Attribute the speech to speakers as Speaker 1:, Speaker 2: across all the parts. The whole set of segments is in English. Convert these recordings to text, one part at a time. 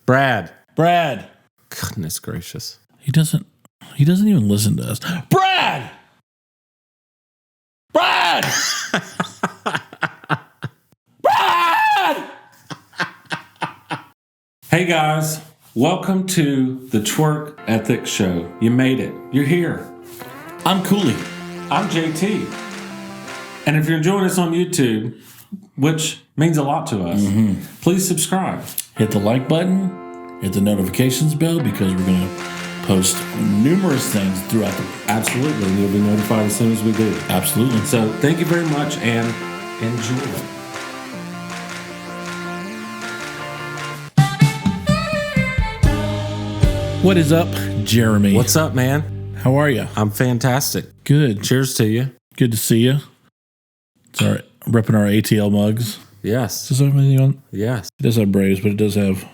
Speaker 1: Brad.
Speaker 2: Goodness gracious.
Speaker 1: He doesn't even listen to us. Brad! Brad!
Speaker 2: Hey guys, welcome to the Twerk Ethics Show. You made it. You're here.
Speaker 1: I'm Cooley.
Speaker 2: I'm JT. And if you're enjoying us on YouTube, which means a lot to us, please subscribe.
Speaker 1: Hit the like button, hit the notifications bell, because we're going to post numerous things throughout the week.
Speaker 2: Absolutely. You'll be notified as soon as we do.
Speaker 1: Absolutely.
Speaker 2: So thank you very much and enjoy.
Speaker 1: What is up, Jeremy?
Speaker 2: What's up, man?
Speaker 1: How are you?
Speaker 2: I'm fantastic.
Speaker 1: Good.
Speaker 2: Cheers to you.
Speaker 1: Good to see you. It's all right. I'm repping our ATL mugs.
Speaker 2: Yes.
Speaker 1: Does that have anything on?
Speaker 2: Yes.
Speaker 1: It does have Braves, but it does have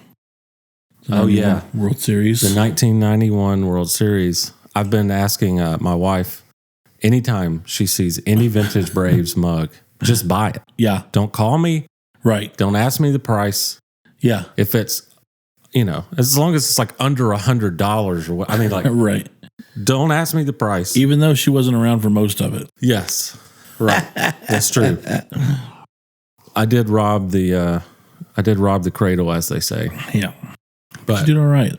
Speaker 1: the
Speaker 2: Oh, yeah.
Speaker 1: World Series.
Speaker 2: The 1991 World Series. I've been asking my wife, anytime she sees any vintage Braves mug, just buy it.
Speaker 1: Yeah.
Speaker 2: Don't call me.
Speaker 1: Right.
Speaker 2: Don't ask me the price.
Speaker 1: Yeah.
Speaker 2: If it's, as long as it's like under $100 or what, I mean, like,
Speaker 1: right.
Speaker 2: Don't ask me the price.
Speaker 1: Even though she wasn't around for most of it.
Speaker 2: Yes. Right. That's true. I did rob the cradle, as they say.
Speaker 1: Yeah.
Speaker 2: But
Speaker 1: you did all right.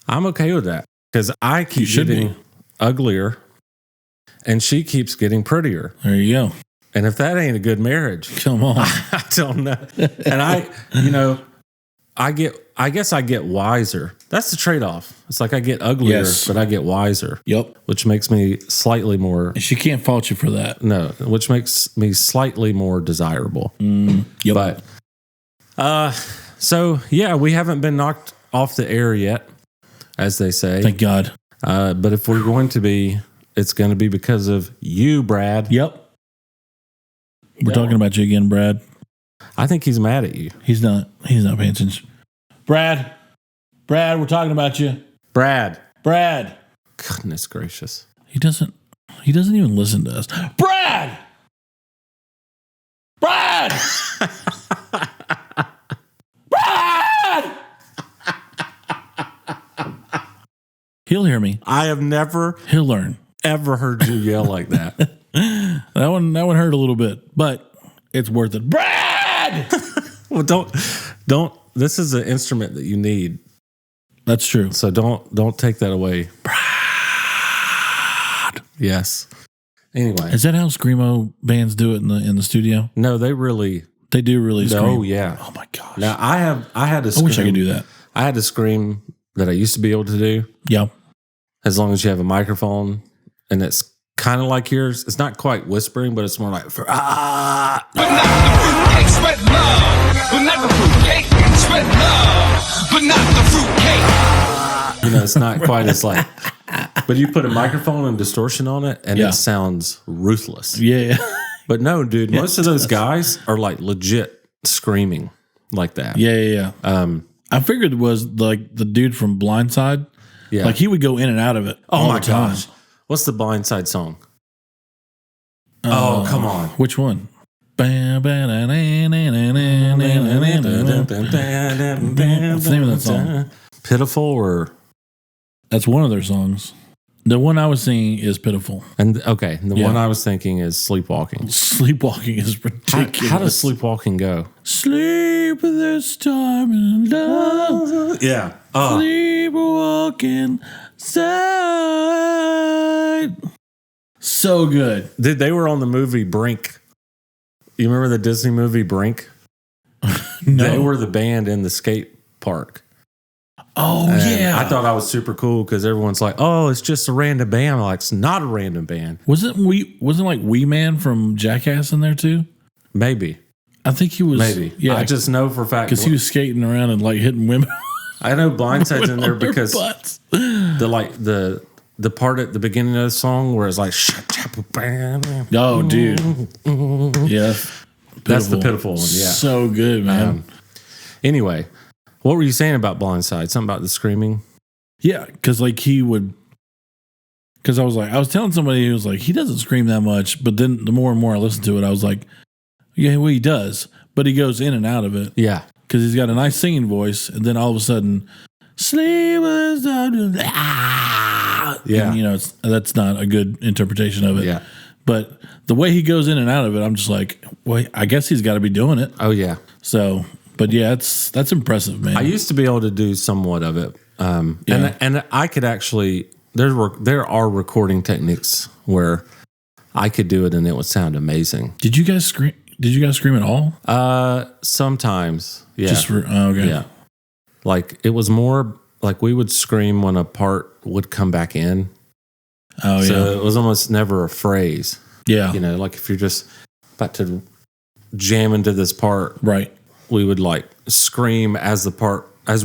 Speaker 2: I'm okay with that because I keep getting uglier and she keeps getting prettier.
Speaker 1: There you go.
Speaker 2: And if that ain't a good marriage,
Speaker 1: come on.
Speaker 2: I don't know. And I guess I get wiser. That's the trade-off. It's like I get uglier, but I get wiser.
Speaker 1: Yep.
Speaker 2: Which makes me slightly more...
Speaker 1: And she can't fault you for that.
Speaker 2: No, which makes me slightly more desirable.
Speaker 1: Yep.
Speaker 2: But, so, yeah, we haven't been knocked off the air yet, as they say.
Speaker 1: Thank God.
Speaker 2: But if we're going to be, it's going to be because of you, Brad.
Speaker 1: Yep. We're talking about you again, Brad.
Speaker 2: I think he's mad at you.
Speaker 1: He's not paying attention. Brad, we're talking about you.
Speaker 2: Brad.
Speaker 1: Goodness
Speaker 2: gracious.
Speaker 1: He doesn't even listen to us. Brad! Brad! He'll hear me.
Speaker 2: I have never
Speaker 1: He'll learn.
Speaker 2: Ever heard you yell like that.
Speaker 1: That one hurt a little bit, but it's worth it. Brad!
Speaker 2: Well, don't. This is an instrument that you need.
Speaker 1: That's true.
Speaker 2: So don't take that away.
Speaker 1: Brad.
Speaker 2: Yes. Anyway,
Speaker 1: is that how Screamo bands do it in the studio?
Speaker 2: No, they
Speaker 1: do really scream.
Speaker 2: Oh yeah.
Speaker 1: Oh my gosh.
Speaker 2: Now I had to scream.
Speaker 1: I wish I could do that.
Speaker 2: I had to scream that I used to be able to do.
Speaker 1: Yeah.
Speaker 2: As long as you have a microphone and it's kind of like yours. It's not quite whispering, but it's more like But not the fruitcake, sweat love. But not the fruitcake, sweat love. But not the fruitcake. It's not quite as like. But you put a microphone and distortion on it, and it sounds ruthless.
Speaker 1: Yeah.
Speaker 2: But no, dude, most of those guys are like legit screaming like that.
Speaker 1: Yeah. I figured it was like the dude from Blindside.
Speaker 2: Yeah.
Speaker 1: Like he would go in and out of it.
Speaker 2: Oh my gosh. What's the Blindside song? Oh, come on.
Speaker 1: Which one? What's the name of that song?
Speaker 2: Pitiful or?
Speaker 1: That's one of their songs. The one I was singing is Pitiful.
Speaker 2: And the one I was thinking is Sleepwalking.
Speaker 1: Sleepwalking is ridiculous.
Speaker 2: How does Sleepwalking go?
Speaker 1: Sleep this time in love.
Speaker 2: Yeah.
Speaker 1: Sleepwalking side. So good.
Speaker 2: They were on the movie Brink. You remember the Disney movie Brink?
Speaker 1: No.
Speaker 2: They were the band in the skate park.
Speaker 1: Oh, yeah.
Speaker 2: I thought I was super cool because everyone's like, oh, it's just a random band. I'm like, it's not a random band.
Speaker 1: Wasn't like Wee Man from Jackass in there too?
Speaker 2: Maybe.
Speaker 1: I think he was.
Speaker 2: Maybe. Yeah. I just know for a fact.
Speaker 1: Because he was skating around and like hitting women.
Speaker 2: I know Blindside's in there because the part at the beginning of the song where it's like,
Speaker 1: oh, dude. Yeah.
Speaker 2: That's the Pitiful one. Yeah.
Speaker 1: So good, man.
Speaker 2: Anyway. What were you saying about Blindside? Something about the screaming?
Speaker 1: Yeah, because like he would. Because I was telling somebody who was like, he doesn't scream that much, but then the more and more I listened to it, I was like, yeah, well, he does, but he goes in and out of it.
Speaker 2: Yeah.
Speaker 1: because he's got a nice singing voice, and then all of a sudden, sleep was
Speaker 2: Yeah.
Speaker 1: and, that's not a good interpretation of it.
Speaker 2: Yeah.
Speaker 1: But the way he goes in and out of it, I'm just like, well, I guess he's got to be doing it.
Speaker 2: Oh yeah.
Speaker 1: So, but yeah, that's impressive, man.
Speaker 2: I used to be able to do somewhat of it, and I could actually. There are recording techniques where I could do it and it would sound amazing.
Speaker 1: Did you guys scream? Did you guys scream at all?
Speaker 2: Sometimes, yeah.
Speaker 1: Just for okay.
Speaker 2: Yeah. Like it was more like we would scream when a part would come back in.
Speaker 1: Oh yeah.
Speaker 2: So it was almost never a phrase.
Speaker 1: Yeah.
Speaker 2: Like if you're just about to jam into this part,
Speaker 1: right?
Speaker 2: We would like scream as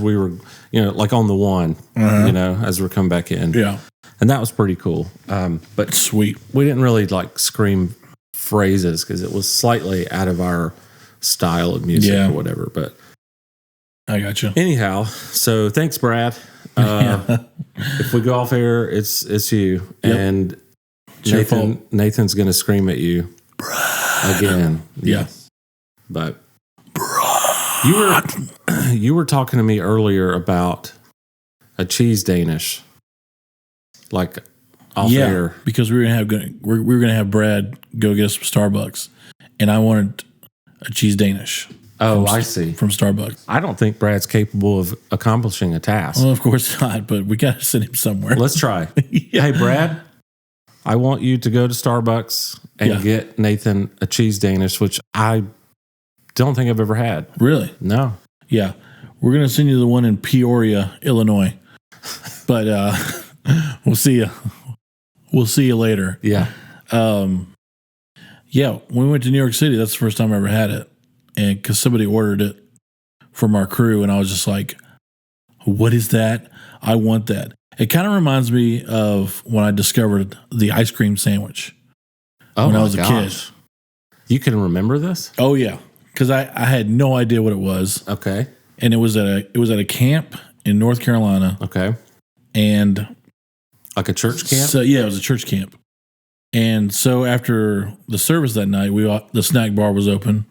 Speaker 2: we were, like on the one, as we're coming back in.
Speaker 1: Yeah.
Speaker 2: And that was pretty cool. But
Speaker 1: sweet.
Speaker 2: We didn't really like scream phrases because it was slightly out of our style of music or whatever. But
Speaker 1: I got you.
Speaker 2: Anyhow, so thanks, Brad. If we go off air, it's you. Yep. And Nathan's going to scream at you again.
Speaker 1: Yeah.
Speaker 2: But you were talking to me earlier about a cheese Danish, like off air,
Speaker 1: because we were gonna have Brad go get us some Starbucks, and I wanted a cheese Danish.
Speaker 2: Oh, I see.
Speaker 1: From Starbucks.
Speaker 2: I don't think Brad's capable of accomplishing a task.
Speaker 1: Well, of course not, but we got to send him somewhere.
Speaker 2: Let's try. Hey, Brad, I want you to go to Starbucks and get Nathan a cheese Danish, which I don't think I've ever had.
Speaker 1: Really?
Speaker 2: No.
Speaker 1: Yeah. We're going to send you the one in Peoria, Illinois. But we'll see you. We'll see you later.
Speaker 2: Yeah.
Speaker 1: When we went to New York City, that's the first time I ever had it. And because somebody ordered it from our crew, and I was just like, what is that? I want that. It kind of reminds me of when I discovered the ice cream sandwich when I was a kid.
Speaker 2: You can remember this?
Speaker 1: Oh, yeah. Because I had no idea what it was.
Speaker 2: Okay.
Speaker 1: And it was at a camp in North Carolina.
Speaker 2: Okay.
Speaker 1: And
Speaker 2: like a church camp?
Speaker 1: So yeah, it was a church camp. And so after the service that night, the snack bar was open,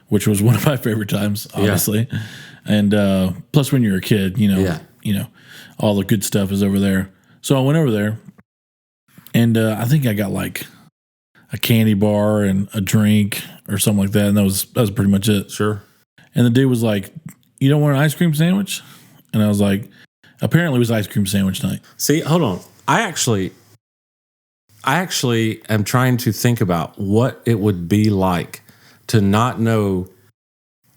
Speaker 1: which was one of my favorite times, obviously. Yeah. And plus, when you're a kid, all the good stuff is over there. So I went over there, and I think I got like a candy bar and a drink or something like that, and that was pretty much it.
Speaker 2: Sure.
Speaker 1: And the dude was like, "You don't want an ice cream sandwich?" And I was like, "Apparently, it was ice cream sandwich night."
Speaker 2: See, hold on. I actually am trying to think about what it would be like to not know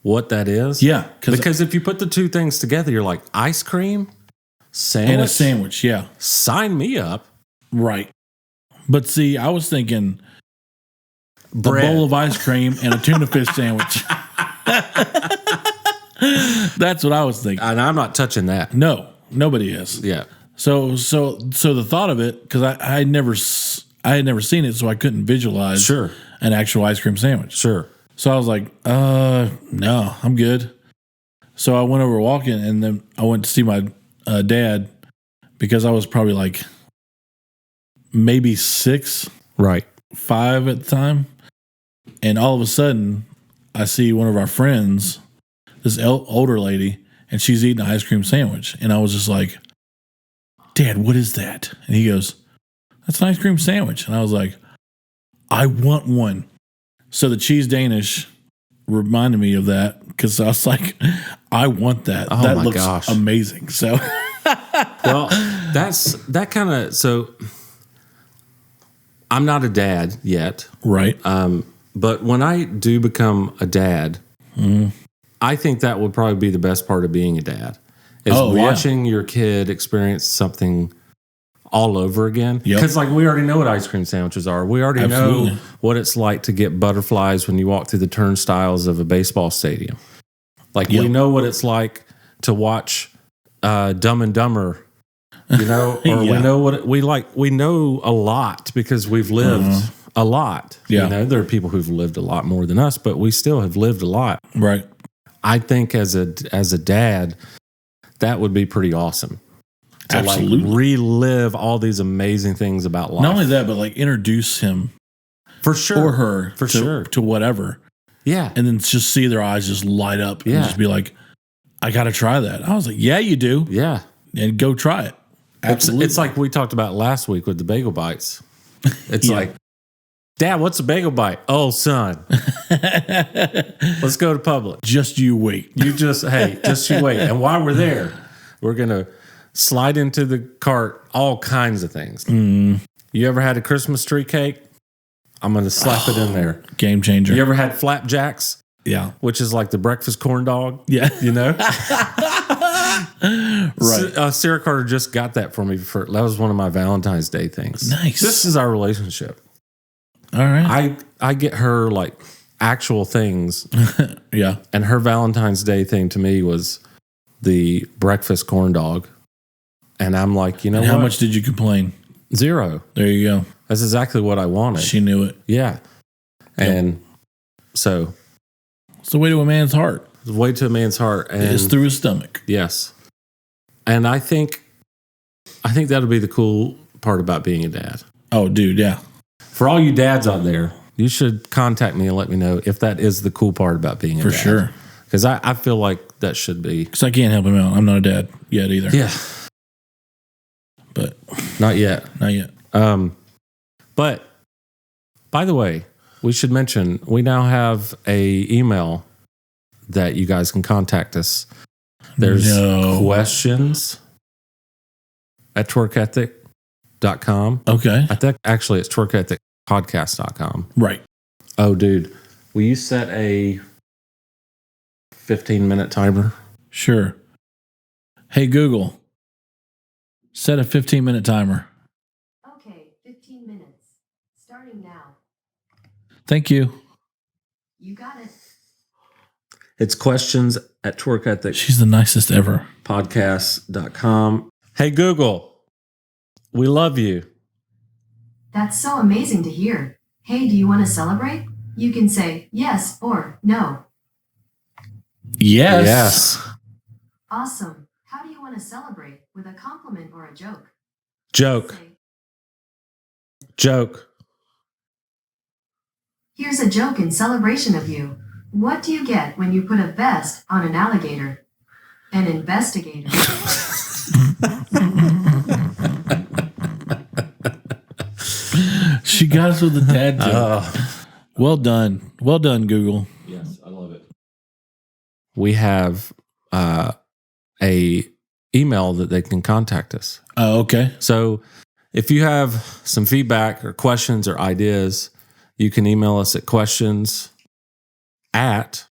Speaker 2: what that is.
Speaker 1: Yeah.
Speaker 2: Because if you put the two things together, you're like, ice cream, sandwich?
Speaker 1: And a sandwich, yeah.
Speaker 2: Sign me up.
Speaker 1: Right. But see, I was thinking a bowl of ice cream and a tuna fish sandwich. That's what I was thinking.
Speaker 2: And I'm not touching that.
Speaker 1: No, nobody is.
Speaker 2: Yeah.
Speaker 1: So the thought of it, because I had never seen it, so I couldn't visualize an actual ice cream sandwich.
Speaker 2: Sure.
Speaker 1: So I was like, no, I'm good. So I went over walking, and then I went to see my dad because I was probably like maybe 6,
Speaker 2: right,
Speaker 1: 5 at the time. And all of a sudden, I see one of our friends, this older lady, and she's eating an ice cream sandwich. And I was just like, "Dad, what is that?" And he goes, "That's an ice cream sandwich." And I was like, "I want one." So the cheese Danish reminded me of that because I was like, "I want that.
Speaker 2: Oh,
Speaker 1: that
Speaker 2: my
Speaker 1: looks
Speaker 2: gosh.
Speaker 1: amazing." So,
Speaker 2: well, that kind of, so I'm not a dad yet.
Speaker 1: Right.
Speaker 2: But when I do become a dad, I think that would probably be the best part of being a dad is watching your kid experience something all over again. Because like we already know what ice cream sandwiches are. We already know what it's like to get butterflies when you walk through the turnstiles of a baseball stadium. Like we know what it's like to watch Dumb and Dumber, or we know what we like. We know a lot because we've lived a lot.
Speaker 1: Yeah.
Speaker 2: There are people who've lived a lot more than us, but we still have lived a lot.
Speaker 1: Right.
Speaker 2: I think as a dad, that would be pretty awesome. To
Speaker 1: Absolutely.
Speaker 2: like relive all these amazing things about life.
Speaker 1: Not only that, but like introduce him
Speaker 2: for sure
Speaker 1: or her
Speaker 2: to whatever.
Speaker 1: Yeah. And then just see their eyes just light up and just be like, I got to try that. I was like, yeah, you do.
Speaker 2: Yeah.
Speaker 1: And go try it. Absolutely.
Speaker 2: It's like we talked about last week with the bagel bites. It's like, Dad, what's a bagel bite? Oh, son. Let's go to Publix.
Speaker 1: Just you wait.
Speaker 2: Just you wait. And while we're there, we're going to slide into the cart all kinds of things. You ever had a Christmas tree cake? I'm going to slap it in there.
Speaker 1: Game changer.
Speaker 2: You ever had flapjacks?
Speaker 1: Yeah.
Speaker 2: Which is like the breakfast corn dog?
Speaker 1: Yeah.
Speaker 2: You know?
Speaker 1: Right.
Speaker 2: Sarah Carter just got that for me. That was one of my Valentine's Day things.
Speaker 1: Nice.
Speaker 2: This is our relationship.
Speaker 1: All right.
Speaker 2: I get her like actual things.
Speaker 1: Yeah.
Speaker 2: And her Valentine's Day thing to me was the breakfast corn dog. And I'm like, you know,
Speaker 1: how much did you complain?
Speaker 2: 0.
Speaker 1: There you go.
Speaker 2: That's exactly what I wanted.
Speaker 1: She knew it.
Speaker 2: Yeah. And so
Speaker 1: it's the way to a man's heart.
Speaker 2: The way to a man's heart. And
Speaker 1: it's through his stomach.
Speaker 2: Yes. And I think that'll be the cool part about being a dad.
Speaker 1: Oh, dude, yeah.
Speaker 2: For all you dads out there, you should contact me and let me know if that is the cool part about being a dad.
Speaker 1: For sure.
Speaker 2: Because I feel like that should be.
Speaker 1: Because I can't help him out. I'm not a dad yet either.
Speaker 2: Yeah.
Speaker 1: But
Speaker 2: not yet.
Speaker 1: Not yet.
Speaker 2: But by the way, we should mention we now have a email that you guys can contact us. There's questions at twerkethic.com.
Speaker 1: Okay.
Speaker 2: I think actually it's twerkethicpodcast.com.
Speaker 1: Right.
Speaker 2: Oh, dude. Will you set a 15-minute timer?
Speaker 1: Sure. Hey, Google, set a 15-minute timer.
Speaker 3: Okay, 15 minutes. Starting now.
Speaker 1: Thank you.
Speaker 3: You got it.
Speaker 2: It's questions at twerkethicpodcast.com.
Speaker 1: She's the nicest ever.
Speaker 2: Hey, Google, we love you.
Speaker 3: That's so amazing to hear. Hey, do you want to celebrate? You can say yes or no.
Speaker 1: Yes.
Speaker 2: Yes.
Speaker 3: Awesome. How do you want to celebrate? With a compliment or a joke?
Speaker 2: Joke.
Speaker 3: Say,
Speaker 2: Joke.
Speaker 3: here's a joke in celebration of you. What do you get when you put a vest on an alligator? An investigator.
Speaker 1: She got us with the dad joke. Well done. Well done, Google.
Speaker 2: Yes, I love it. We have a email that they can contact us.
Speaker 1: Oh, okay.
Speaker 2: So if you have some feedback or questions or ideas, you can email us at questions at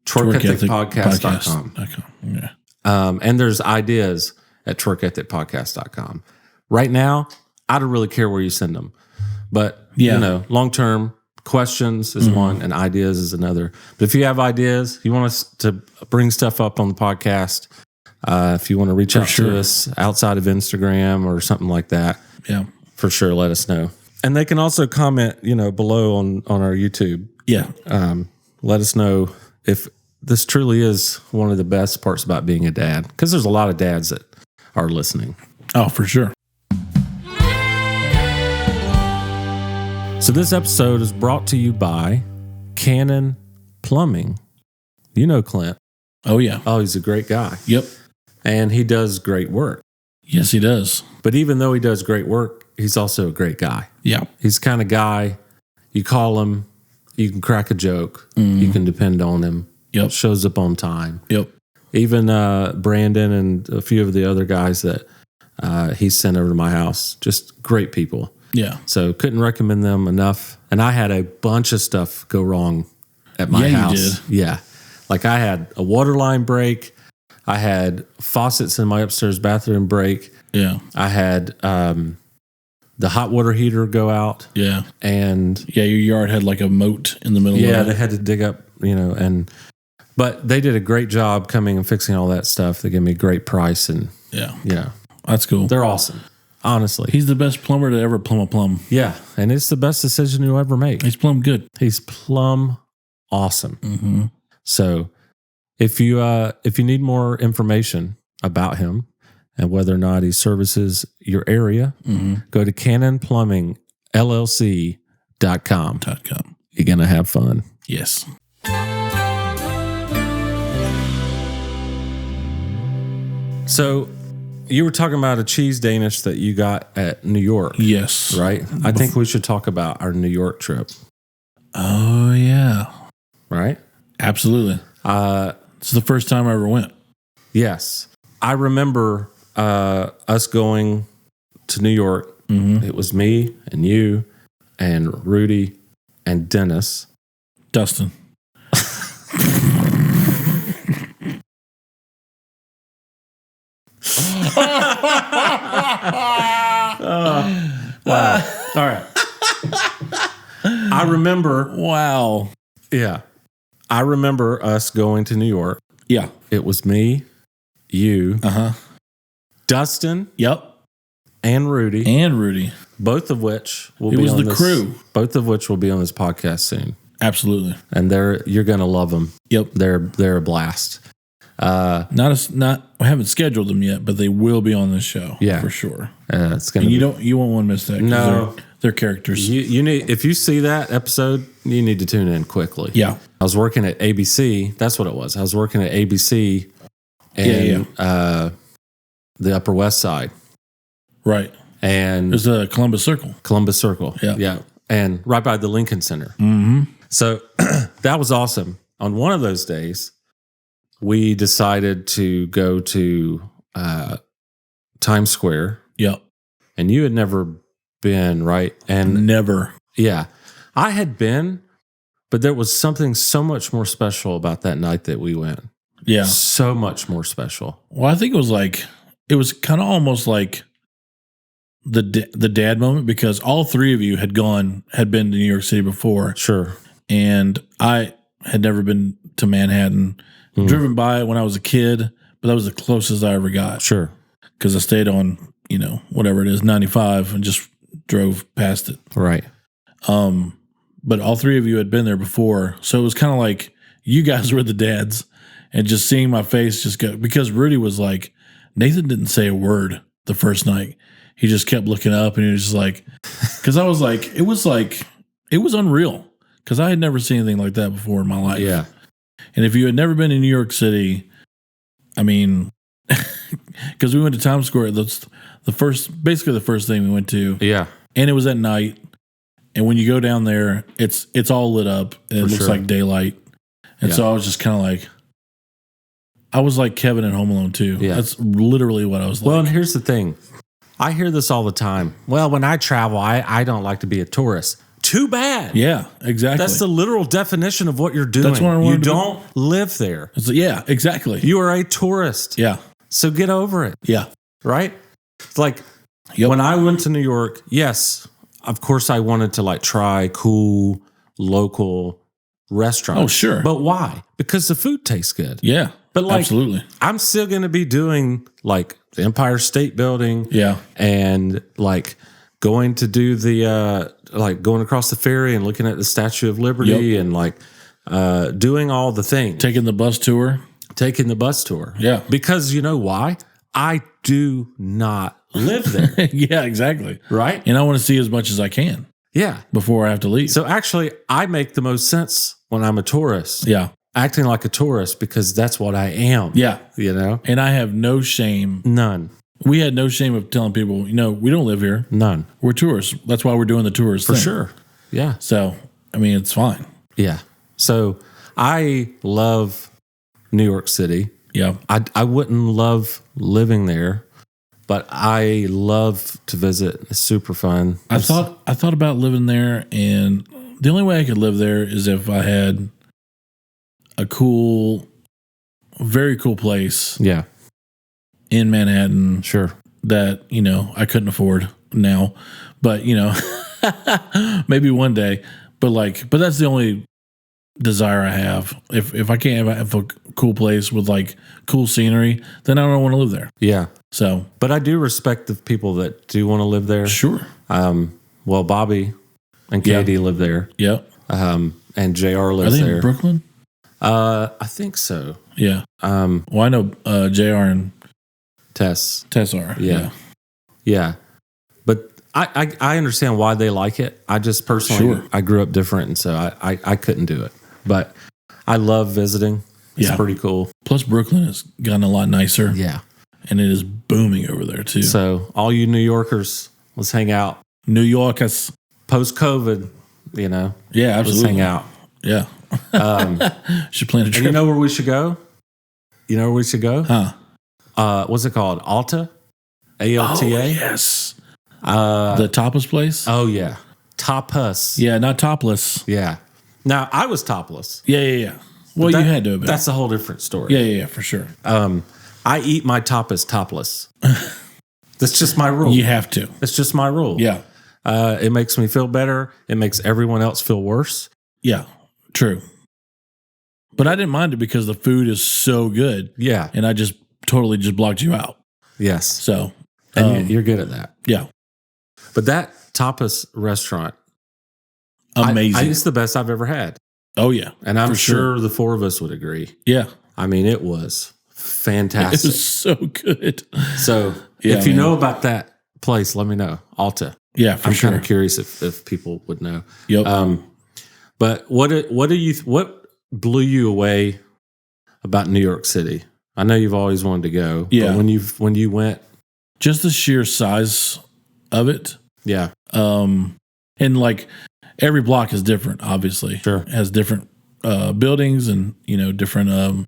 Speaker 2: twerkethicpodcast.com.
Speaker 1: Yeah.
Speaker 2: And there's ideas at twerkethicpodcast.com. Right now, I don't really care where you send them. But, you know, long-term questions is one and ideas is another. But if you have ideas, you want us to bring stuff up on the podcast, if you want to reach out to us outside of Instagram or something like that, for sure, let us know. And they can also comment, you know, below on our YouTube.
Speaker 1: Yeah.
Speaker 2: Let us know if this truly is one of the best parts about being a dad, because there's a lot of dads that are listening.
Speaker 1: Oh, for sure.
Speaker 2: So this episode is brought to you by Canon Plumbing. You know Clint.
Speaker 1: Oh, yeah.
Speaker 2: Oh, he's a great guy.
Speaker 1: Yep.
Speaker 2: And he does great work.
Speaker 1: Yes, he does.
Speaker 2: But even though he does great work, he's also a great guy.
Speaker 1: Yeah.
Speaker 2: He's the kind of guy, you call him, you can crack a joke, you can depend on him.
Speaker 1: Yep.
Speaker 2: Shows up on time.
Speaker 1: Yep.
Speaker 2: Even Brandon and a few of the other guys that he sent over to my house, just great people.
Speaker 1: Yeah.
Speaker 2: So couldn't recommend them enough. And I had a bunch of stuff go wrong at my house.
Speaker 1: You did.
Speaker 2: Yeah. Like I had a water line break. I had faucets in my upstairs bathroom break.
Speaker 1: Yeah.
Speaker 2: I had the hot water heater go out.
Speaker 1: Yeah.
Speaker 2: And
Speaker 1: your yard had like a moat in the middle of it.
Speaker 2: Yeah, they had to dig up, you know, but they did a great job coming and fixing all that stuff. They gave me a great price and
Speaker 1: That's cool.
Speaker 2: they're awesome. Honestly.
Speaker 1: He's the best plumber to ever plumb a plumb.
Speaker 2: Yeah. And it's the best decision you'll ever make.
Speaker 1: He's plumb good.
Speaker 2: He's plumb awesome.
Speaker 1: Mm-hmm.
Speaker 2: So if you need more information about him and whether or not he services your area, go to canonplumbingllc.com. You're going to have fun.
Speaker 1: Yes.
Speaker 2: So you were talking about a cheese Danish that you got at New York.
Speaker 1: Yes.
Speaker 2: Right? I think we should talk about our New York trip.
Speaker 1: Oh, yeah.
Speaker 2: Right?
Speaker 1: Absolutely. It's the first time I ever went.
Speaker 2: Yes. I remember us going to New York. Mm-hmm. It was me and you and Rudy and Dennis.
Speaker 1: Dustin.
Speaker 2: Wow. All right. I remember.
Speaker 1: Wow.
Speaker 2: Yeah. I remember us going to New York.
Speaker 1: Yeah.
Speaker 2: It was me, you, Dustin.
Speaker 1: Yep.
Speaker 2: And Rudy. Both of which will be on this. Crew. Both of which will be on this podcast soon.
Speaker 1: Absolutely.
Speaker 2: And you're going to love them.
Speaker 1: Yep.
Speaker 2: They're a blast.
Speaker 1: We haven't scheduled them yet, but they will be on this show. Yeah, for sure.
Speaker 2: It's gonna.
Speaker 1: You won't want to miss that.
Speaker 2: No,
Speaker 1: they're characters.
Speaker 2: You need, if you see that episode, you need to tune in quickly.
Speaker 1: Yeah,
Speaker 2: I was working at ABC. That's what it was. I was working at ABC, and the Upper West Side.
Speaker 1: Right,
Speaker 2: and
Speaker 1: there's a Columbus Circle.
Speaker 2: Yeah, and right by the Lincoln Center.
Speaker 1: Mm-hmm.
Speaker 2: So that was awesome. On one of those days, we decided to go to Times Square.
Speaker 1: Yep.
Speaker 2: And you had never been, right? And
Speaker 1: never.
Speaker 2: Yeah. I had been, but there was something so much more special about that night that we went.
Speaker 1: Yeah.
Speaker 2: So much more special.
Speaker 1: Well, I think it was kind of almost like the dad moment, because all three of you had been to New York City before.
Speaker 2: Sure.
Speaker 1: And I had never been to Manhattan. Driven by it when I was a kid, but that was the closest I ever got.
Speaker 2: Sure.
Speaker 1: Because I stayed on, whatever it is, 95 and just drove past it.
Speaker 2: Right.
Speaker 1: But all three of you had been there before. So it was kind of like you guys were the dads, and just seeing my face just go, because Rudy was like, Nathan didn't say a word the first night. He just kept looking up, and he was just like, because I was like, it was unreal, because I had never seen anything like that before in my life.
Speaker 2: Yeah.
Speaker 1: And if you had never been in New York City, I mean, because we went to Times Square, that's basically the first thing we went to.
Speaker 2: Yeah.
Speaker 1: And it was at night. And when you go down there, it's all lit up, and it looks like daylight. And so I was just kind of like, I was like Kevin in Home Alone 2. Yeah. That's literally what I was like.
Speaker 2: Well, and here's the thing. I hear this all the time. Well, when I travel, I don't like to be a tourist. Too bad.
Speaker 1: Yeah, exactly.
Speaker 2: That's the literal definition of what you're doing. That's what I want to do. You don't live there.
Speaker 1: Yeah, exactly.
Speaker 2: You are a tourist.
Speaker 1: Yeah.
Speaker 2: So get over it.
Speaker 1: Yeah.
Speaker 2: Right? It's like when I went to New York, yes, of course I wanted to try cool local restaurants.
Speaker 1: Oh, sure.
Speaker 2: But why? Because the food tastes good.
Speaker 1: Yeah. But absolutely.
Speaker 2: I'm still going to be doing the Empire State Building.
Speaker 1: Yeah.
Speaker 2: And going to do the going across the ferry and looking at the Statue of Liberty and doing all the things.
Speaker 1: Taking the bus tour.
Speaker 2: Yeah. Because you know why? I do not live there.
Speaker 1: Yeah, exactly.
Speaker 2: Right?
Speaker 1: And I want to see as much as I can.
Speaker 2: Yeah.
Speaker 1: Before I have to leave.
Speaker 2: So actually, I make the most sense when I'm a tourist.
Speaker 1: Yeah.
Speaker 2: Acting like a tourist, because that's what I am.
Speaker 1: Yeah.
Speaker 2: And
Speaker 1: I have no shame.
Speaker 2: None.
Speaker 1: We had no shame of telling people, we don't live here.
Speaker 2: None.
Speaker 1: We're tourists. That's why we're doing the tourist
Speaker 2: For
Speaker 1: thing.
Speaker 2: sure. Yeah.
Speaker 1: So, I mean, it's fine.
Speaker 2: Yeah. So I love New York City.
Speaker 1: Yeah.
Speaker 2: I wouldn't love living there, but I love to visit. It's super fun.
Speaker 1: I thought about living there, and the only way I could live there is if I had a very cool place.
Speaker 2: Yeah.
Speaker 1: In Manhattan.
Speaker 2: Sure.
Speaker 1: That, I couldn't afford now, but maybe one day, but that's the only desire I have. If I can't have a cool place with cool scenery, then I don't want to live there.
Speaker 2: Yeah.
Speaker 1: So,
Speaker 2: but I do respect the people that do want to live there.
Speaker 1: Sure.
Speaker 2: Well, Bobby and Katie live there.
Speaker 1: Yep.
Speaker 2: And JR lives there.
Speaker 1: Are they in Brooklyn?
Speaker 2: I think so.
Speaker 1: Yeah. Well, I know JR and
Speaker 2: Tess
Speaker 1: are.
Speaker 2: Yeah. But I understand why they like it. I just personally, I grew up different, and so I couldn't do it. But I love visiting. It's pretty cool.
Speaker 1: Plus, Brooklyn has gotten a lot nicer.
Speaker 2: Yeah.
Speaker 1: and it is booming over there too.
Speaker 2: So all you New Yorkers, let's hang out.
Speaker 1: New Yorkers.
Speaker 2: Post-COVID, you know.
Speaker 1: Yeah, absolutely.
Speaker 2: Let's hang out.
Speaker 1: Yeah. Should plan a trip.
Speaker 2: And you know where we should go? You know where we should go?
Speaker 1: Huh?
Speaker 2: What's it called? Alta? ALTA?
Speaker 1: Oh, yes. The tapas place?
Speaker 2: Oh, yeah. Tapas.
Speaker 1: Yeah, not topless.
Speaker 2: Yeah. Now, I was topless.
Speaker 1: Yeah. Well, you had to have been.
Speaker 2: That's a whole different story.
Speaker 1: Yeah, for sure.
Speaker 2: I eat my tapas topless. That's just my rule.
Speaker 1: You have to.
Speaker 2: It's just my rule.
Speaker 1: Yeah.
Speaker 2: It makes me feel better. It makes everyone else feel worse.
Speaker 1: Yeah, true. But I didn't mind it because the food is so good.
Speaker 2: Yeah.
Speaker 1: And I just totally just blocked you out.
Speaker 2: Yes.
Speaker 1: So.
Speaker 2: And you're good at that.
Speaker 1: Yeah.
Speaker 2: But that tapas restaurant.
Speaker 1: Amazing.
Speaker 2: It's the best I've ever had.
Speaker 1: Oh, yeah.
Speaker 2: And I'm sure the four of us would agree.
Speaker 1: Yeah.
Speaker 2: I mean, it was fantastic.
Speaker 1: It was so good.
Speaker 2: So if you know about that place, let me know. Alta.
Speaker 1: Yeah, for
Speaker 2: I'm
Speaker 1: sure.
Speaker 2: kind of curious if people would know.
Speaker 1: Yep.
Speaker 2: But what blew you away about New York City? I know you've always wanted to go.
Speaker 1: Yeah.
Speaker 2: But when you went,
Speaker 1: just the sheer size of it.
Speaker 2: yeah.
Speaker 1: And like every block is different, obviously.
Speaker 2: Sure.
Speaker 1: It has different buildings and, different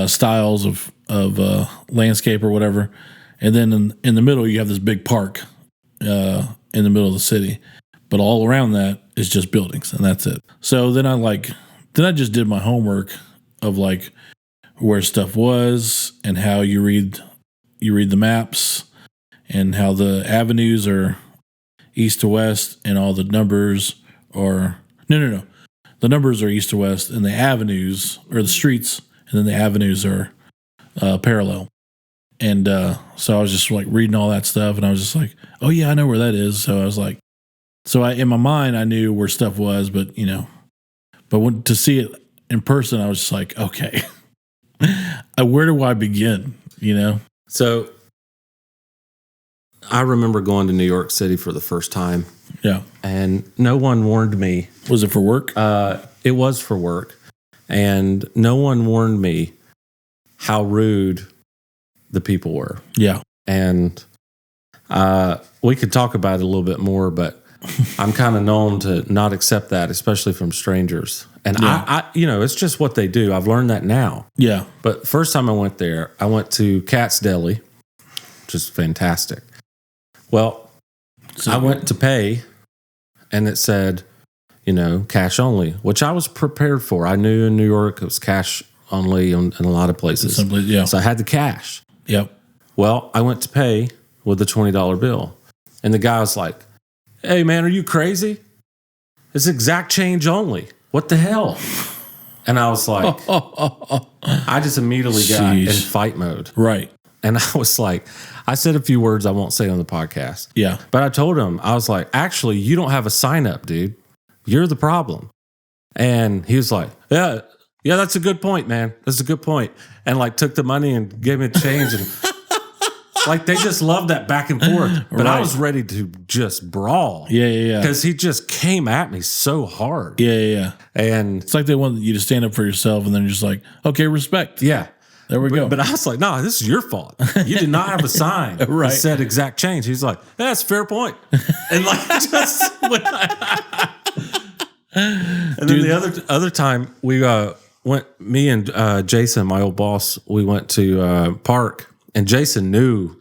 Speaker 1: styles of landscape or whatever. And then in the middle, you have this big park in the middle of the city. But all around that is just buildings, and that's it. So then I just did my homework of like where stuff was and how you read the maps and how the avenues are east to west and all the numbers are no. The numbers are east to west and the avenues or the streets and then the avenues are parallel. And so I was just like reading all that stuff and I was just like, oh yeah, I know where that is. So I was like, in my mind I knew where stuff was, but to see it in person, I was just like, okay, where do I begin?
Speaker 2: So I remember going to New York City for the first time.
Speaker 1: Yeah.
Speaker 2: And no one warned me.
Speaker 1: Was it for work?
Speaker 2: It was for work. And no one warned me how rude the people were.
Speaker 1: Yeah.
Speaker 2: And we could talk about it a little bit more, but I'm kind of known to not accept that, especially from strangers. And I it's just what they do. I've learned that now.
Speaker 1: Yeah.
Speaker 2: But first time I went there, I went to Cat's Deli, which is fantastic. Well, I went to pay, and it said, cash only, which I was prepared for. I knew in New York it was cash only in a lot of places.
Speaker 1: Yeah.
Speaker 2: So I had the cash.
Speaker 1: Yep.
Speaker 2: Well, I went to pay with a $20 bill, and the guy was like, "Hey, man, are you crazy? It's exact change only. What the hell?" And I was like, I just immediately got in fight mode.
Speaker 1: Right.
Speaker 2: And I was like, I said a few words I won't say on the podcast.
Speaker 1: Yeah.
Speaker 2: But I told him, I was like, actually, you don't have a sign up, dude. You're the problem. And he was like, yeah, that's a good point, man. That's a good point. And like took the money and gave me change. And like they just love that back and forth. But I was ready to just brawl.
Speaker 1: Yeah.
Speaker 2: Because he just came at me so hard.
Speaker 1: Yeah.
Speaker 2: And
Speaker 1: it's like they want you to stand up for yourself and then just like, okay, respect.
Speaker 2: Yeah.
Speaker 1: There we go.
Speaker 2: But I was like, no, this is your fault. You did not have a sign
Speaker 1: right.
Speaker 2: that said exact change. He's like, that's a fair point. And like just and then the other time we went, me and Jason, my old boss, we went to park, and Jason knew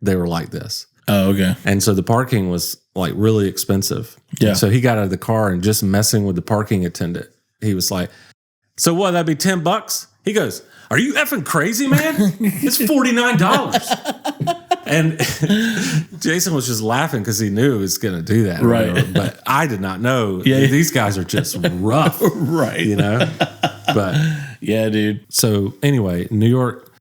Speaker 2: they were like this.
Speaker 1: Oh, okay.
Speaker 2: And so the parking was like really expensive.
Speaker 1: Yeah.
Speaker 2: And so he got out of the car and just messing with the parking attendant. He was like, so what, that'd be $10? He goes, are you effing crazy, man? It's $49. And Jason was just laughing because he knew he was going to do that.
Speaker 1: Right.
Speaker 2: Whatever. But I did not know. Yeah. These guys are just rough.
Speaker 1: Right.
Speaker 2: But
Speaker 1: yeah, dude.
Speaker 2: So anyway, New York,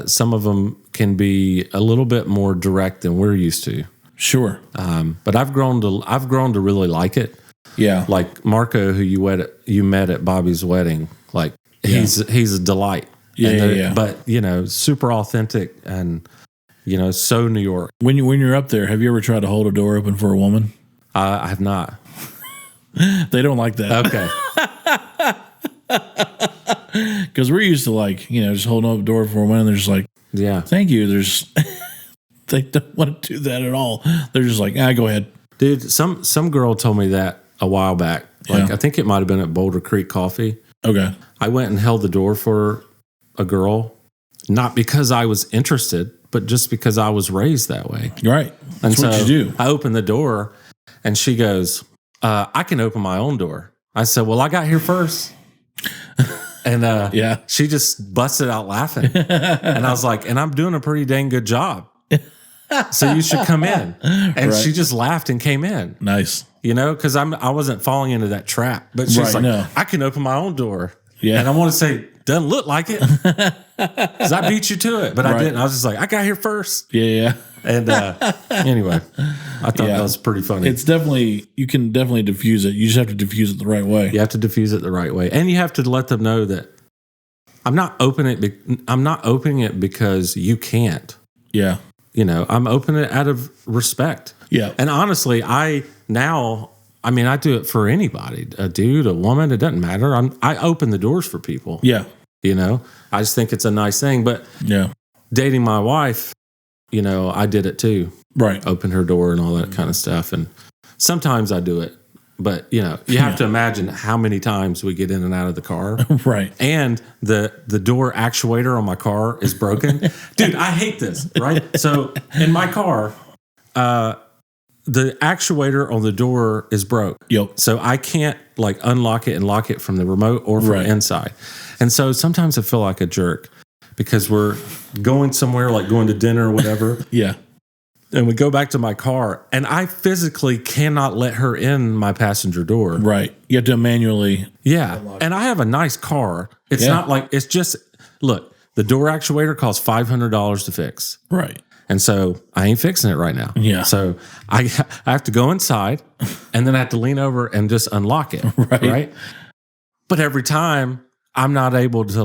Speaker 2: some of them can be a little bit more direct than we're used to.
Speaker 1: Sure.
Speaker 2: But I've grown to really like it.
Speaker 1: Yeah.
Speaker 2: Like Marco, who you met at Bobby's wedding, like he's a delight.
Speaker 1: Yeah.
Speaker 2: But super authentic and so New York.
Speaker 1: When you're up there, have you ever tried to hold a door open for a woman?
Speaker 2: I have not.
Speaker 1: They don't like that.
Speaker 2: Okay.
Speaker 1: Because we're used to just holding up a door for a woman, and they're just like,
Speaker 2: Yeah.
Speaker 1: Thank you. They don't want to do that at all. They're just like, go ahead.
Speaker 2: Dude, some girl told me that a while back. Like, I think it might have been at Boulder Creek Coffee.
Speaker 1: Okay.
Speaker 2: I went and held the door for a girl, not because I was interested, but just because I was raised that way.
Speaker 1: Right. That's what you do.
Speaker 2: I opened the door and she goes, I can open my own door. I said, well, I got here first. And she just busted out laughing. And I was like, and I'm doing a pretty dang good job. So you should come in. And she just laughed and came in.
Speaker 1: Nice.
Speaker 2: You know, because I wasn't falling into that trap. But she's I can open my own door. Yeah. And I want to say, doesn't look like it. Because I beat you to it. But I didn't. I was just like, I got here first.
Speaker 1: Yeah.
Speaker 2: And anyway, I thought that was pretty funny.
Speaker 1: It's definitely, you can definitely diffuse it. You just have to diffuse it the right way.
Speaker 2: You have to diffuse it the right way. And you have to let them know that I'm not opening it because you can't.
Speaker 1: Yeah.
Speaker 2: You know, I'm opening it out of respect.
Speaker 1: Yeah.
Speaker 2: And honestly, I do it for anybody, a dude, a woman, it doesn't matter. I open the doors for people.
Speaker 1: Yeah.
Speaker 2: You know, I just think it's a nice thing. But dating my wife, you know, I did it too.
Speaker 1: Right.
Speaker 2: Open her door and all that kind of stuff. And sometimes I do it. But, you know, you have to imagine how many times we get in and out of the car.
Speaker 1: Right.
Speaker 2: And the door actuator on my car is broken. Dude, I hate this, right? So in my car, the actuator on the door is broke.
Speaker 1: Yep.
Speaker 2: So I can't like unlock it and lock it from the remote or from inside. And so sometimes I feel like a jerk because we're going somewhere, like going to dinner or whatever.
Speaker 1: Yeah.
Speaker 2: And we go back to my car, and I physically cannot let her in my passenger door.
Speaker 1: Right. You have to manually.
Speaker 2: Yeah. And I have a nice car. It's not like, it's just, look, the door actuator costs $500 to fix.
Speaker 1: Right.
Speaker 2: And so I ain't fixing it right now.
Speaker 1: Yeah.
Speaker 2: So I have to go inside, and then I have to lean over and just unlock it. Right. But every time I'm not able to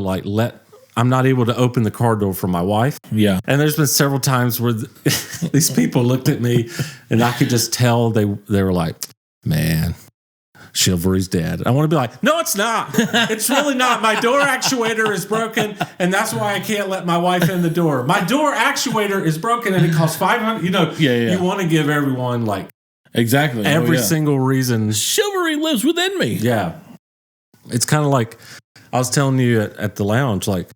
Speaker 2: open the car door for my wife.
Speaker 1: Yeah.
Speaker 2: And there's been several times where these people looked at me and I could just tell they were like, man, chivalry's dead. I want to be like, no, it's not. It's really not. My door actuator is broken, and that's why I can't let my wife in the door. My door actuator is broken, and it costs $500. You know, you want to give everyone like
Speaker 1: exactly
Speaker 2: every single reason.
Speaker 1: Chivalry lives within me.
Speaker 2: Yeah. It's kind of like I was telling you at the lounge, like,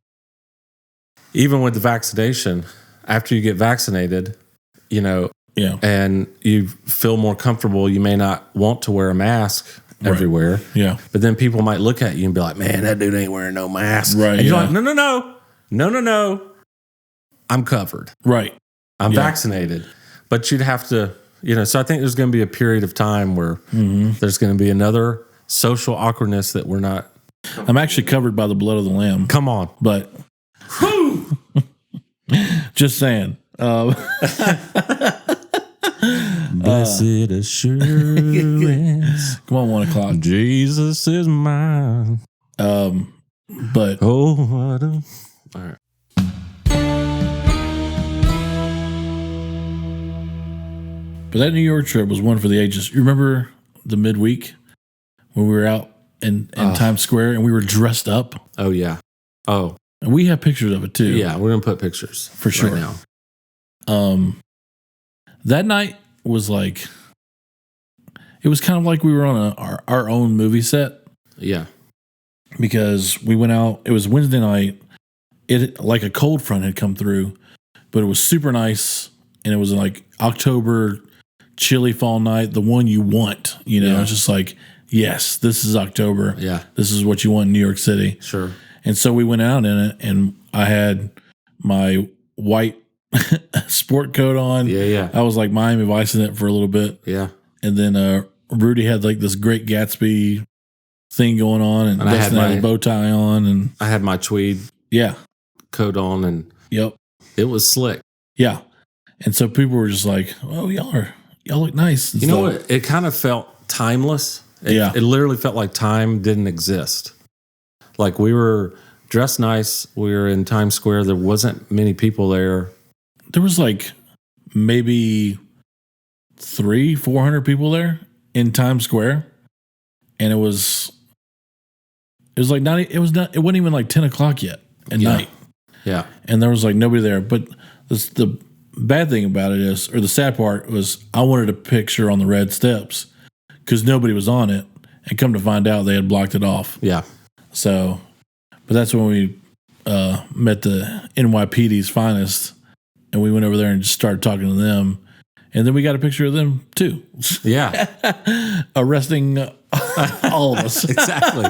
Speaker 2: even with the vaccination, after you get vaccinated, you know, and you feel more comfortable, you may not want to wear a mask everywhere.
Speaker 1: Yeah.
Speaker 2: But then people might look at you and be like, man, that dude ain't wearing no mask.
Speaker 1: Right.
Speaker 2: And you're like, no. I'm covered.
Speaker 1: Right.
Speaker 2: I'm vaccinated. But you'd have to, you know, so I think there's going to be a period of time where there's going to be another social awkwardness that we're not.
Speaker 1: I'm actually covered by the blood of the Lamb.
Speaker 2: Come on.
Speaker 1: But just saying.
Speaker 2: Blessed assurance.
Speaker 1: Come on, 1 o'clock.
Speaker 2: Jesus is mine.
Speaker 1: But
Speaker 2: all right.
Speaker 1: But that New York trip was one for the ages. You remember the midweek when we were out in Times Square and we were dressed up?
Speaker 2: Oh yeah. Oh.
Speaker 1: And we have pictures of it too.
Speaker 2: Yeah, we're gonna put pictures
Speaker 1: for sure
Speaker 2: right
Speaker 1: now. That night was like, it was kind of like we were on our own movie set.
Speaker 2: Yeah.
Speaker 1: Because we went out, it was Wednesday night, it like a cold front had come through, but it was super nice, and it was like October, chilly fall night, the one you want, you know, it's just like, yes, this is October.
Speaker 2: Yeah.
Speaker 1: This is what you want in New York City.
Speaker 2: Sure.
Speaker 1: And so we went out in it, and I had my white sport coat on.
Speaker 2: Yeah.
Speaker 1: I was like Miami Vicing it for a little bit.
Speaker 2: Yeah.
Speaker 1: And then Rudy had like this Great Gatsby thing going on, and Dustin had his bow tie on, and
Speaker 2: I had my tweed coat on, and it was slick.
Speaker 1: Yeah. And so people were just like, oh, y'all look nice.
Speaker 2: You know what? It kind of felt timeless. It literally felt like time didn't exist. Like we were dressed nice. We were in Times Square. There wasn't many people there.
Speaker 1: There was like maybe 300-400 people there in Times Square. And it wasn't even like 10 o'clock yet at night.
Speaker 2: Yeah.
Speaker 1: And there was like nobody there. But the bad thing about it is, or the sad part was, I wanted a picture on the red steps because nobody was on it. And come to find out, they had blocked it off.
Speaker 2: Yeah.
Speaker 1: So, but that's when we met the NYPD's finest, and we went over there and just started talking to them. And then we got a picture of them too.
Speaker 2: Yeah.
Speaker 1: Arresting all of us.
Speaker 2: Exactly.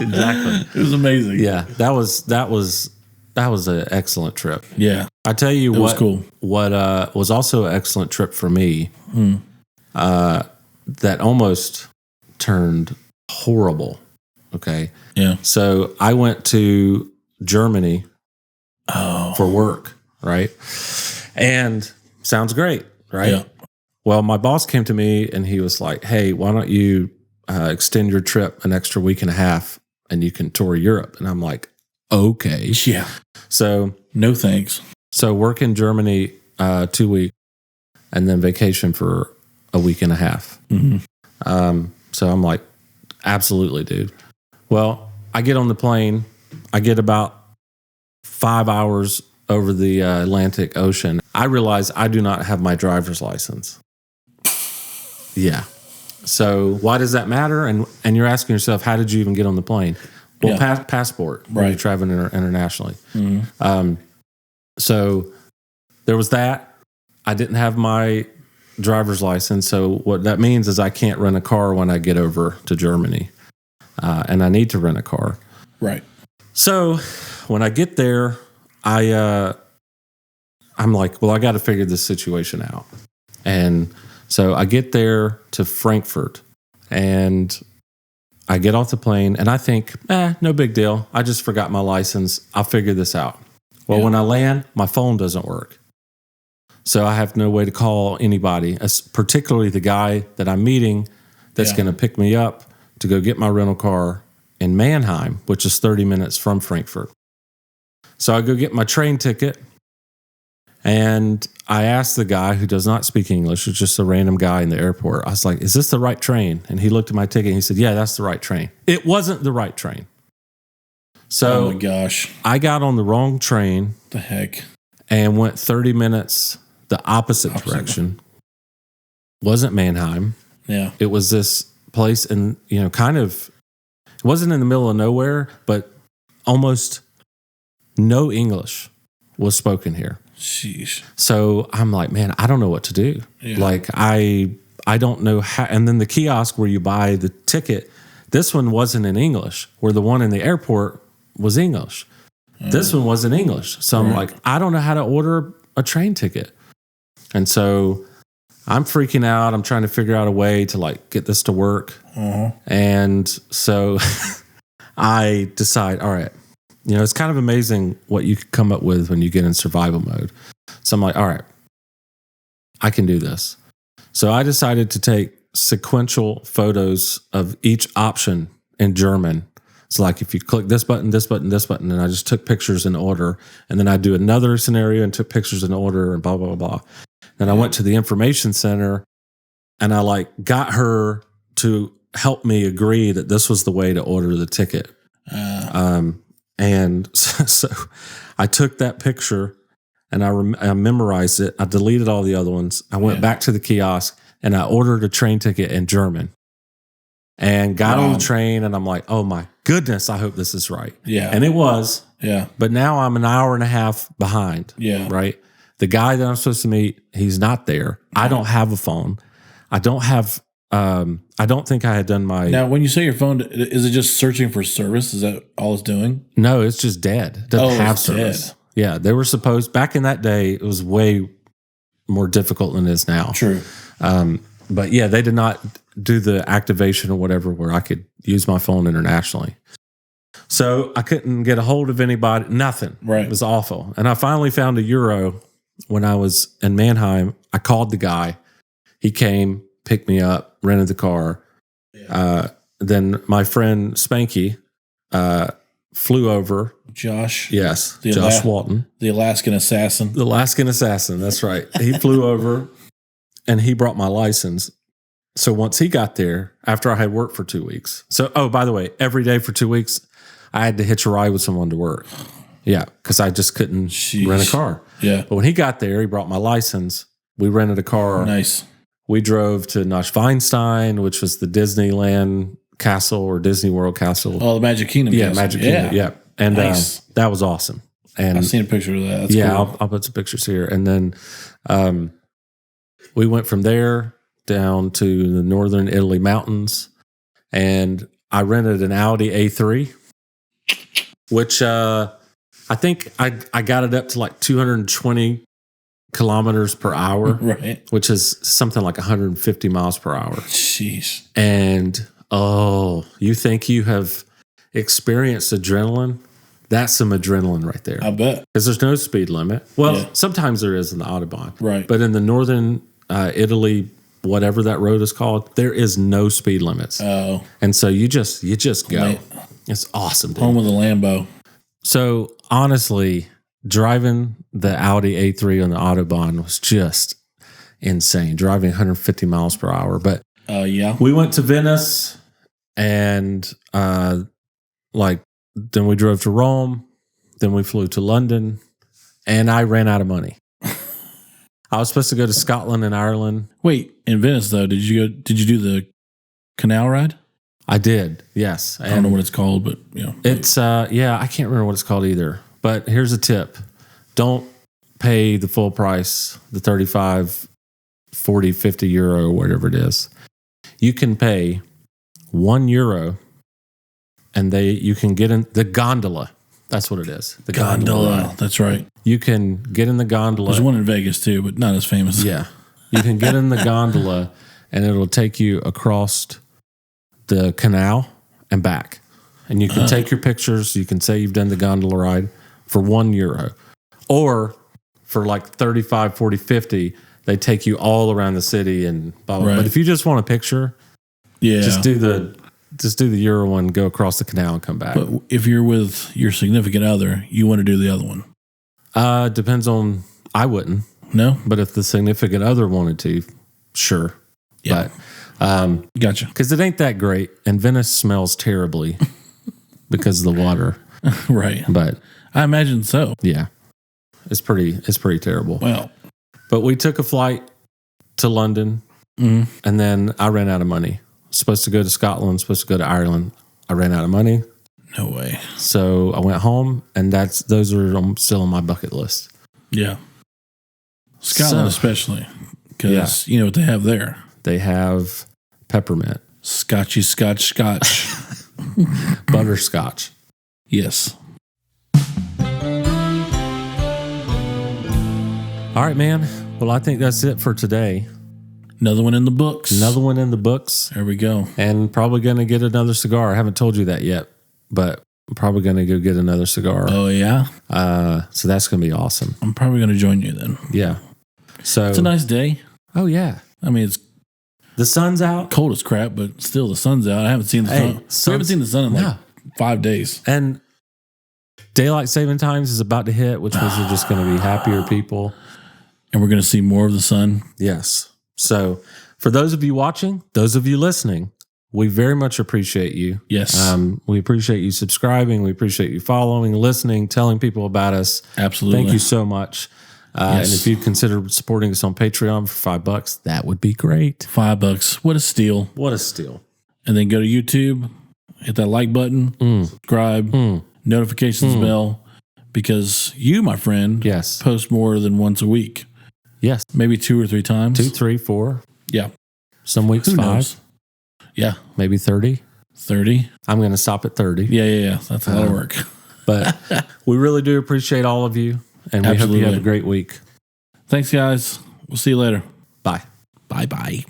Speaker 1: It was amazing.
Speaker 2: Yeah. That was an excellent trip.
Speaker 1: Yeah.
Speaker 2: I tell you
Speaker 1: It was cool.
Speaker 2: What was also an excellent trip for me, that almost turned horrible. Okay.
Speaker 1: Yeah.
Speaker 2: So I went to Germany for work, right? And sounds great, right?
Speaker 1: Yeah.
Speaker 2: Well, my boss came to me and he was like, hey, why don't you extend your trip an extra week and a half and you can tour Europe? And I'm like, okay.
Speaker 1: Yeah.
Speaker 2: So
Speaker 1: No thanks.
Speaker 2: So work in Germany 2 weeks and then vacation for a week and a half. So I'm like, absolutely, dude. Well, I get on the plane. I get about 5 hours over the Atlantic Ocean. I realize I do not have my driver's license. Yeah. So why does that matter? And you're asking yourself, how did you even get on the plane? Well, passport, when you're traveling internationally. So there was that. I didn't have my driver's license. So what that means is I can't rent a car when I get over to Germany. And I need to rent a car.
Speaker 1: Right.
Speaker 2: So when I get there, I'm like, well, I got to figure this situation out. And so I get there to Frankfurt and I get off the plane and I think, no big deal. I just forgot my license. I'll figure this out. Well, when I land, my phone doesn't work. So I have no way to call anybody, particularly the guy that I'm meeting that's going to pick me up to go get my rental car in Mannheim, which is 30 minutes from Frankfurt. So I go get my train ticket and I asked the guy who does not speak English, who's just a random guy in the airport. I was like, is this the right train? And he looked at my ticket and he said, yeah, that's the right train. It wasn't the right train. So
Speaker 1: oh my gosh,
Speaker 2: I got on the wrong train.
Speaker 1: The heck?
Speaker 2: And went 30 minutes the opposite direction. Wasn't Mannheim.
Speaker 1: Yeah.
Speaker 2: It was this place in, kind of, it wasn't in the middle of nowhere, but almost no English was spoken here.
Speaker 1: Sheesh.
Speaker 2: So I'm like, man, I don't know what to do.
Speaker 1: Yeah.
Speaker 2: Like, I don't know how. And then the kiosk where you buy the ticket, this one wasn't in English, where the one in the airport was English. This one wasn't English. So I'm like, I don't know how to order a train ticket. And so I'm freaking out. I'm trying to figure out a way to like get this to work. And so I decide, all right, it's kind of amazing what you can come up with when you get in survival mode. So I'm like, all right, I can do this. So I decided to take sequential photos of each option in German. It's like if you click this button, this button, this button, and I just took pictures in order. And then I do another scenario and took pictures in order and blah, blah, blah. Then I went to the information center and I like got her to help me agree that this was the way to order the ticket. And so I took that picture and I memorized it. I deleted all the other ones. I went back to the kiosk and I ordered a train ticket in German. And got on the train, and I'm like, oh my goodness, I hope this is right.
Speaker 1: Yeah.
Speaker 2: And it was.
Speaker 1: Yeah.
Speaker 2: But now I'm an hour and a half behind.
Speaker 1: Yeah.
Speaker 2: Right? The guy that I'm supposed to meet, he's not there. I don't have a phone. I don't have, I don't think I had done my.
Speaker 1: Now, when you say your phone, is it just searching for service? Is that all it's doing?
Speaker 2: No, it's just dead. It doesn't have
Speaker 1: it's
Speaker 2: service.
Speaker 1: dead.
Speaker 2: Yeah. They were supposed, back in that day, it was way more difficult than it is now.
Speaker 1: True.
Speaker 2: But yeah, they did not do the activation or whatever where I could use my phone internationally. So I couldn't get a hold of anybody, nothing.
Speaker 1: Right.
Speaker 2: It was awful. And I finally found a Euro when I was in Mannheim. I called the guy. He came, picked me up, rented the car. Then my friend Spanky flew over.
Speaker 1: Josh.
Speaker 2: Yes, Josh Walton.
Speaker 1: The Alaskan assassin.
Speaker 2: The Alaskan assassin, that's right. He flew over. And he brought my license. So once he got there, after I had worked for 2 weeks. So, by the way, every day for 2 weeks, I had to hitch a ride with someone to work. Yeah, because I just couldn't
Speaker 1: Sheesh.
Speaker 2: rent a car.
Speaker 1: Yeah.
Speaker 2: But when he got there, he brought my license. We rented a car.
Speaker 1: Nice.
Speaker 2: We drove to Neuschwanstein, which was the Disneyland castle or Disney World castle.
Speaker 1: Oh, the Magic Kingdom.
Speaker 2: Yeah,
Speaker 1: castle.
Speaker 2: Magic Kingdom. Yeah. And
Speaker 1: Nice.
Speaker 2: that was awesome. And
Speaker 1: I've seen a picture of that. That's
Speaker 2: yeah,
Speaker 1: cool.
Speaker 2: I'll put some pictures here. And then we went from there down to the northern Italy mountains, and I rented an Audi A3, which I think I got it up to like 220 kilometers per hour,
Speaker 1: Right.
Speaker 2: which is something like 150 miles per hour.
Speaker 1: Jeez.
Speaker 2: And you think you have experienced adrenaline? That's some adrenaline right there.
Speaker 1: I bet.
Speaker 2: Because there's no speed limit. Well,
Speaker 1: Yeah.
Speaker 2: sometimes there is in the Autobahn.
Speaker 1: Right.
Speaker 2: But in the northern Italy, whatever that road is called, there is no speed limits.
Speaker 1: Oh.
Speaker 2: And so you just go.
Speaker 1: Right.
Speaker 2: It's awesome, dude.
Speaker 1: Home of the Lambo.
Speaker 2: So honestly, driving the Audi A3 on the Autobahn was just insane. Driving 150 miles per hour. But
Speaker 1: Yeah.
Speaker 2: we went to Venice and then we drove to Rome, then we flew to London, and I ran out of money. I was supposed to go to Scotland and Ireland.
Speaker 1: Wait, in Venice though, did you do the canal ride?
Speaker 2: I did, yes.
Speaker 1: I don't know what it's called, but
Speaker 2: It's I can't remember what it's called either. But here's a tip. Don't pay the full price, the 35, 40, 50 euro, whatever it is. You can pay €1 and you can get in the gondola. That's what it is. The gondola. ride.
Speaker 1: That's right.
Speaker 2: You can get in the gondola.
Speaker 1: There's one in Vegas too, but not as famous.
Speaker 2: Yeah. You can get in the gondola and it'll take you across the canal and back. And you can take your pictures. You can say you've done the gondola ride for €1. Or for like 35, 40, 50, they take you all around the city and blah, blah.
Speaker 1: Right.
Speaker 2: But if you just want a picture, just do the Euro one, go across the canal and come back.
Speaker 1: But if you're with your significant other, you want to do the other one.
Speaker 2: Depends on, I wouldn't.
Speaker 1: No?
Speaker 2: But if the significant other wanted to, sure.
Speaker 1: Yeah.
Speaker 2: But
Speaker 1: Gotcha.
Speaker 2: because it ain't that great, and Venice smells terribly because of the water.
Speaker 1: Right.
Speaker 2: But
Speaker 1: I imagine so.
Speaker 2: yeah, it's pretty terrible.
Speaker 1: Well.
Speaker 2: But we took a flight to London, and then I ran out of money. Supposed to go to Scotland, supposed to go to Ireland. I ran out of money.
Speaker 1: No way.
Speaker 2: So I went home, and those are still on my bucket list.
Speaker 1: Yeah. Scotland especially, because you know what they have there.
Speaker 2: They have peppermint.
Speaker 1: Scotch.
Speaker 2: Butterscotch.
Speaker 1: Yes.
Speaker 2: All right, man. Well, I think that's it for today.
Speaker 1: Another one in the books.
Speaker 2: There
Speaker 1: we go.
Speaker 2: And probably going to get another cigar. I haven't told you that yet, but I'm probably going to go get another cigar.
Speaker 1: Oh, yeah?
Speaker 2: So that's going to be awesome.
Speaker 1: I'm probably going to join you then.
Speaker 2: Yeah. So
Speaker 1: it's a nice day.
Speaker 2: Oh, yeah.
Speaker 1: I mean, it's
Speaker 2: the sun's out.
Speaker 1: Cold as crap, but still the sun's out. I haven't seen the sun. We haven't seen the sun in like 5 days.
Speaker 2: And daylight saving times is about to hit, which means we're just going to be happier people.
Speaker 1: And we're going to see more of the sun.
Speaker 2: Yes. So for those of you watching, those of you listening, we very much appreciate you.
Speaker 1: Yes.
Speaker 2: We appreciate you subscribing. We appreciate you following, listening, telling people about us.
Speaker 1: Absolutely.
Speaker 2: Thank you so much.
Speaker 1: Yes.
Speaker 2: And if you'd consider supporting us on Patreon for $5, that would be great.
Speaker 1: $5. What a steal.
Speaker 2: What a steal.
Speaker 1: And then go to YouTube, hit that like button, subscribe, notifications bell, because you, my friend, post more than once a week.
Speaker 2: Yes.
Speaker 1: Maybe 2 or 3 times.
Speaker 2: 2, 3, 4.
Speaker 1: Yeah.
Speaker 2: Some weeks
Speaker 1: Who
Speaker 2: 5.
Speaker 1: knows? Yeah.
Speaker 2: Maybe 30.
Speaker 1: 30.
Speaker 2: I'm going to stop at 30.
Speaker 1: Yeah. That's a lot of work.
Speaker 2: But we really do appreciate all of you. And we hope you have a great week.
Speaker 1: Thanks, guys. We'll see you later.
Speaker 2: Bye.
Speaker 1: Bye-bye.